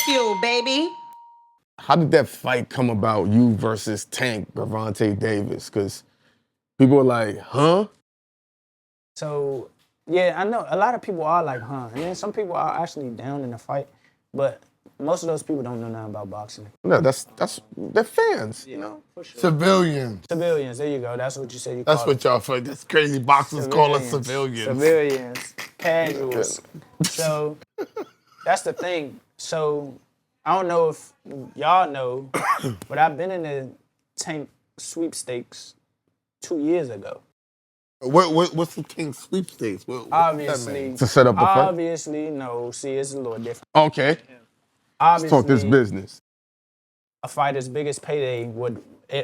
Bagfuel, baby. How did that fight come about, you versus Tank, Gervonta Davis? Because people were like, huh? So, yeah, I know a lot of people are like, huh? And then some people are actually down in the fight, but most of those people don't know nothing about boxing. No, they're fans, you know? For sure. Civilians. Civilians, there you go. That's what you said you That's call what y'all fuck. That's crazy. Boxers call us civilians. Civilians, casuals. So that's the thing. So I don't know if y'all know, but I've been in the Tank sweepstakes 2 years ago. What's the King sweepstakes? Obviously, To set up a fight? obviously, no. See, it's a little different. Okay. Obviously, Let's talk this business. a fighter's biggest payday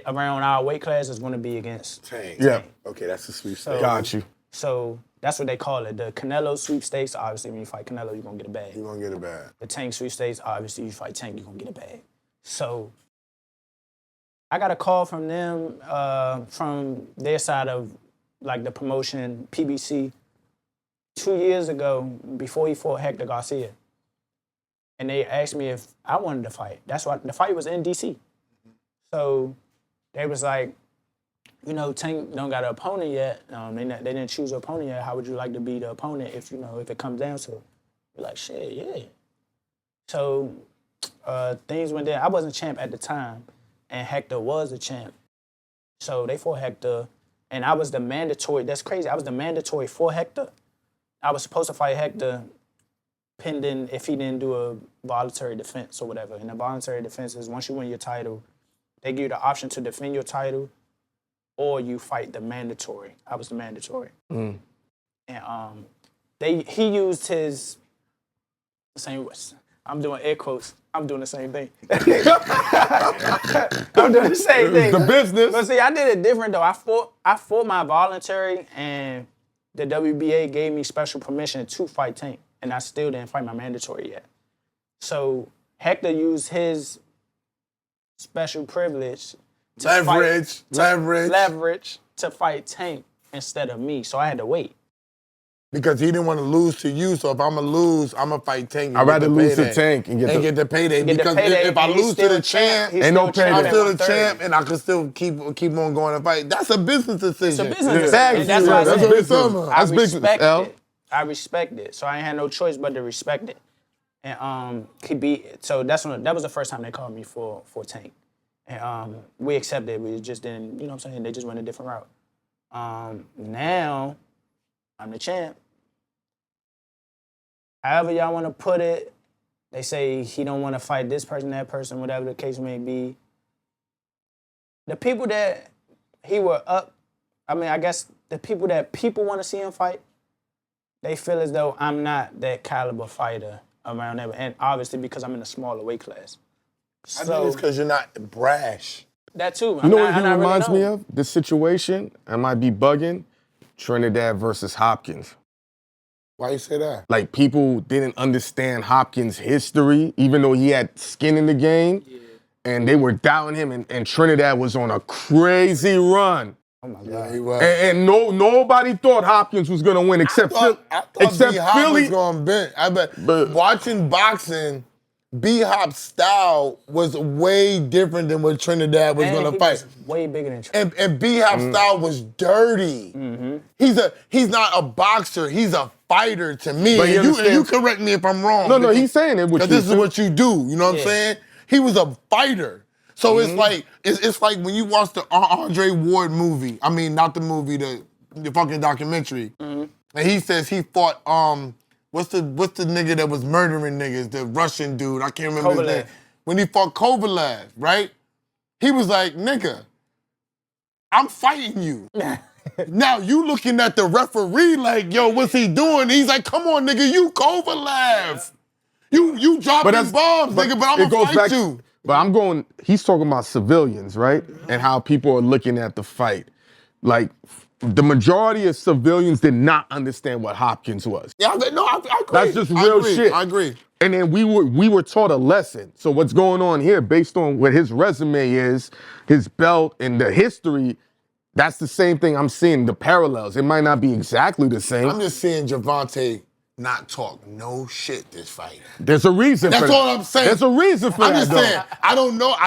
around our weight class is going to be against Tank. Yeah. Okay, that's the sweepstakes. So- Got you. So that's what they call it. The Canelo sweepstakes, obviously, when you fight Canelo, you're going to get a bag. You're going to get it bad. The Tank sweepstakes, obviously, you fight Tank, you're going to get a bag. So I got a call from them, from their side of, like, the promotion, PBC, 2 years ago, before he fought Hector Garcia. And they asked me if I wanted to fight. That's why the fight was in DC. So they was like, you know, Tank don't got an opponent yet. They didn't choose an opponent yet. How would you like to be the opponent if it comes down to it? We're like, shit, yeah. So things went down. I wasn't champ at the time, and Hector was a champ. So they fought Hector, and I was the mandatory. That's crazy. I was the mandatory for Hector. I was supposed to fight Hector pending if he didn't do a voluntary defense or whatever. And the voluntary defense is once you win your title, they give you the option to defend your title or you fight the mandatory. I was the mandatory. And he used his same, I'm doing air quotes, I'm doing the same thing. I'm doing the same thing. The business. But see, I did it different though. I fought my voluntary and the WBA gave me special permission to fight Tank. And I still didn't fight my mandatory yet. So Hector used his special privilege to leverage to fight Tank instead of me. So I had to wait. Because he didn't want to lose to you, so if I'm going to lose, I'm going to fight Tank. I'd rather lose to Tank and get the payday. Because if I lose to the champ, ain't no payday. I'm still the champ, and I can still keep on going and fight. That's a business decision. It's a business Exactly. decision. And that's why I That's said, business. I That's business, respect L. it. I respect it. So I ain't had no choice but to respect it. And that was the first time they called me for Tank. And we accepted. We just didn't, you know what I'm saying? They just went a different route. Now I'm the champ. However y'all want to put it, they say he don't want to fight this person, that person, whatever the case may be. The people that he were up, I guess the people that people want to see him fight, they feel as though I'm not that caliber fighter around them. And obviously because I'm in a smaller weight class. I think it's because you're not brash. That too. You know what he reminds me of? This situation, I might be bugging, Trinidad versus Hopkins. Why you say that? Like, people didn't understand Hopkins' history, even though he had skin in the game, and they were doubting him, and Trinidad was on a crazy run. Oh my God. Yeah, he was. And nobody thought Hopkins was gonna win except I thought Philly. was going to bench. But watching boxing, B-Hop's style was way different than what Trinidad was going to fight. Was way bigger than Trinidad. And B-Hop's style was dirty. He's not a boxer. He's a fighter to me. But You correct me if I'm wrong. No, he's saying it. Because this is what you do. You know what I'm saying? He was a fighter. So it's like when you watch the Andre Ward movie. I mean, not the movie, the fucking documentary. And he says he fought what's the nigga that was murdering niggas? The Russian dude. I can't remember his name. When he fought Kovalev, right? He was like, nigga, I'm fighting you. Now you looking at the referee like, yo, what's he doing? He's like, come on, nigga, you Kovalev. You dropping bombs, nigga, but I'm gonna fight you. But he's talking about civilians, right? And how people are looking at the fight. Like, the majority of civilians did not understand what Hopkins was. Yeah, I agree. That's just real shit. I agree. And then we were taught a lesson. So what's going on here, based on what his resume is, his belt, and the history, that's the same thing I'm seeing, the parallels. It might not be exactly the same. I'm just seeing Gervonta not talk no shit this fight. There's a reason for that. That's all I'm saying. There's a reason for I'm that, just though. saying, I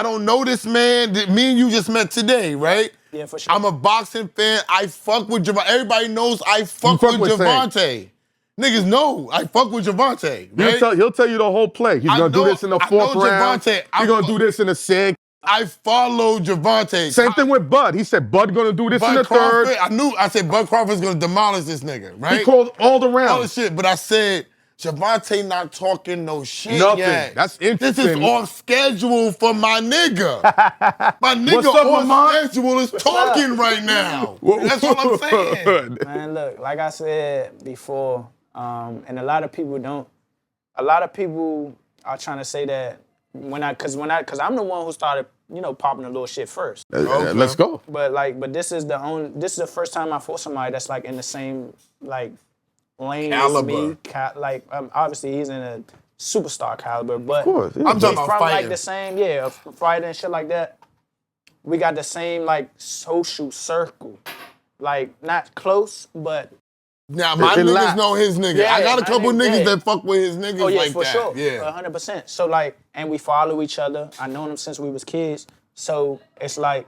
don't know this man. Me and you just met today, right? Yeah, for sure. I'm a boxing fan. I fuck with Gervonta. Everybody knows I fuck with Gervonta. Niggas know I fuck with Gervonta, right? He'll tell you the whole play. He's going to do this in the fourth round. He's going to do this in the sixth. I follow Gervonta. Same thing with Bud. He said Bud going to do this in the Crawford, third. I said Bud Crawford's going to demolish this nigga, right? He called all the rounds. All the shit, but I said Gervonta not talking no shit Nothing. yet. That's interesting. This is off schedule for my nigga. My nigga What's up, on Lamont? schedule is talking right now. That's all I'm saying. Man, look, like I said before, and a lot of people are trying to say that cause I'm the one who started, popping a little shit first. Okay. Let's go. But this is the first time I fought somebody that's like in the same like lane Caliber. as me. Obviously he's in a superstar caliber, but Of course, yeah. I'm talking about from fighting. like the same, fighting and shit like that. We got the same like social circle, like not close, but Now, my It niggas laps. know his nigga. Yeah, I got a couple my nigga, niggas that fuck with his niggas oh yeah, like for that. sure, Yeah. 100%. So like, and we follow each other. I known him since we was kids. So it's like,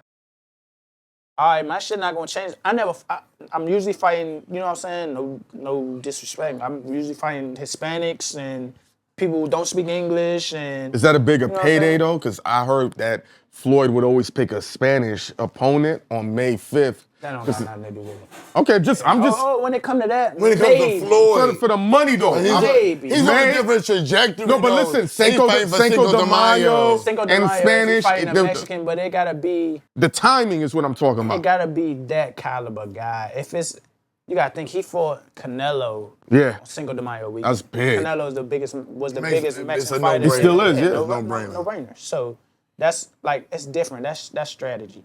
all right, my shit not gonna change. I'm usually fighting. You know what I'm saying? No disrespect. I'm usually fighting Hispanics and people who don't speak English. And Is that a bigger know what I'm payday, saying? though? Because I heard that Floyd would always pick a Spanish opponent on May 5th. that don't got nothing to do with it. Okay, I'm just When it come to that, When it comes to maybe. Floyd, for the money, though. Maybe. he's on a different trajectory. No, but though. listen, He fighting for Cinco de Mayo. Cinco de And Mayo, Spanish, fighting a the- Mexican, but it gotta be. The timing is what I'm talking It about. gotta be that caliber guy. If it's, you gotta think he fought Canelo. Yeah. On Cinco de Mayo week. That's big. Canelo was the biggest It's a Mexican fighter. no-brainer. It still is, yeah. No, It's no-brainer. no brainer. So that's like it's different. That's strategy.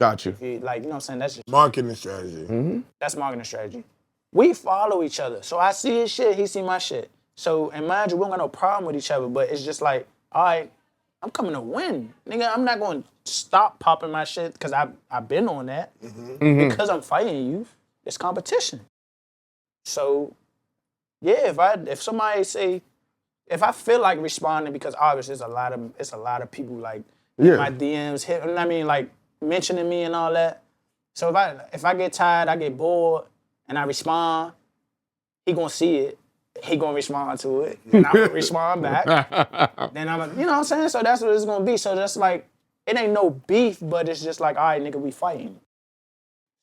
Got you. You know what I'm saying? That's just Marketing strategy. that's marketing strategy. We follow each other. So I see his shit, he see my shit. So, and mind you, we don't got no problem with each other, but it's just like, all right, I'm coming to win. Nigga, I'm not going to stop popping my shit because I've been on that. Because I'm fighting you, it's competition. So, yeah, if somebody say, if I feel like responding, because obviously it's a lot of people like Yeah. my DMs hit, I mean, like mentioning me and all that. So if I get tired, I get bored, and I respond, he gonna see it. He gonna respond to it, and I'm gonna respond back. Then I'm like, you know what I'm saying? So that's what it's gonna be. So that's like, it ain't no beef, but it's just like, all right, nigga, we fighting.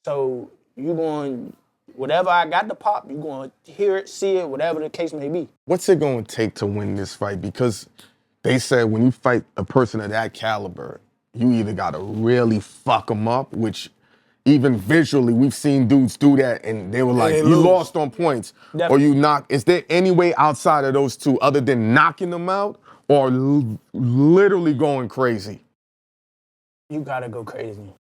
So you going, whatever I got to pop, you gonna hear it, see it, whatever the case may be. What's it going to take to win this fight? Because they said when you fight a person of that caliber, you either got to really fuck them up, which even visually, we've seen dudes do that, and they were like, they you lose. lost on points, or Definitely. you knock. Is there any way outside of those two other than knocking them out or literally going crazy? You gotta go crazy.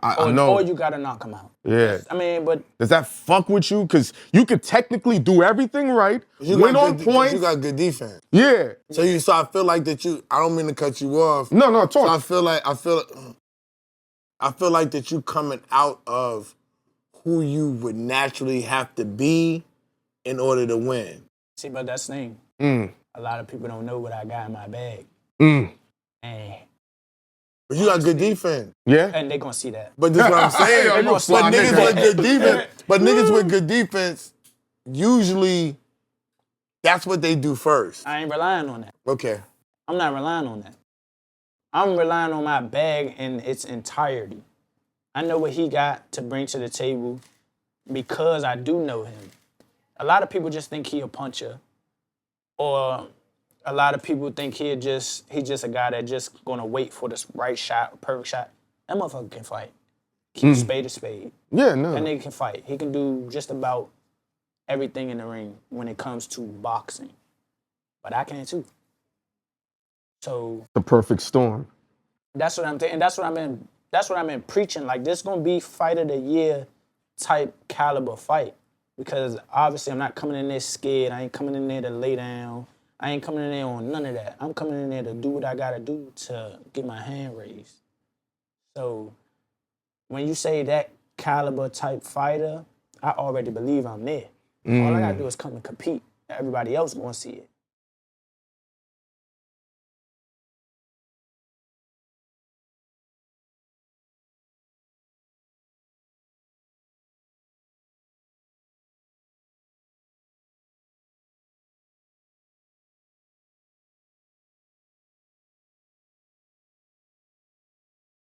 I know. Or you gotta knock him out. Yeah. I mean, but Does that fuck with you? Because you could technically do everything right, win on points. You got good defense. Yeah. So I feel like that I don't mean to cut you off. No, So talk. I feel like that you coming out of who you would naturally have to be in order to win. see, but that's the thing. A lot of people don't know what I got in my bag. And But you got good defense. Yeah. they gonna see that. But this is what I'm saying. Yo, you but fly niggas nigga. with good defense, usually that's what they do first. I ain't relying on that. Okay. I'm not relying on that. I'm relying on my bag in its entirety. I know what he got to bring to the table because I do know him. A lot of people just think he a puncher, or a lot of people think he just a guy that just gonna wait for the right shot, perfect shot. That motherfucker can fight. Keep spade to spade. Yeah, no. That nigga can fight. He can do just about everything in the ring when it comes to boxing. But I can too. So The perfect storm. that's what I'm thinking. That's what I've been preaching. Like, this gonna be fight of the year type caliber fight. Because obviously I'm not coming in there scared. I ain't coming in there to lay down. I ain't coming in there on none of that. I'm coming in there to do what I gotta do to get my hand raised. So when you say that caliber type fighter, I already believe I'm there. All I gotta do is come and compete. everybody else gonna see it.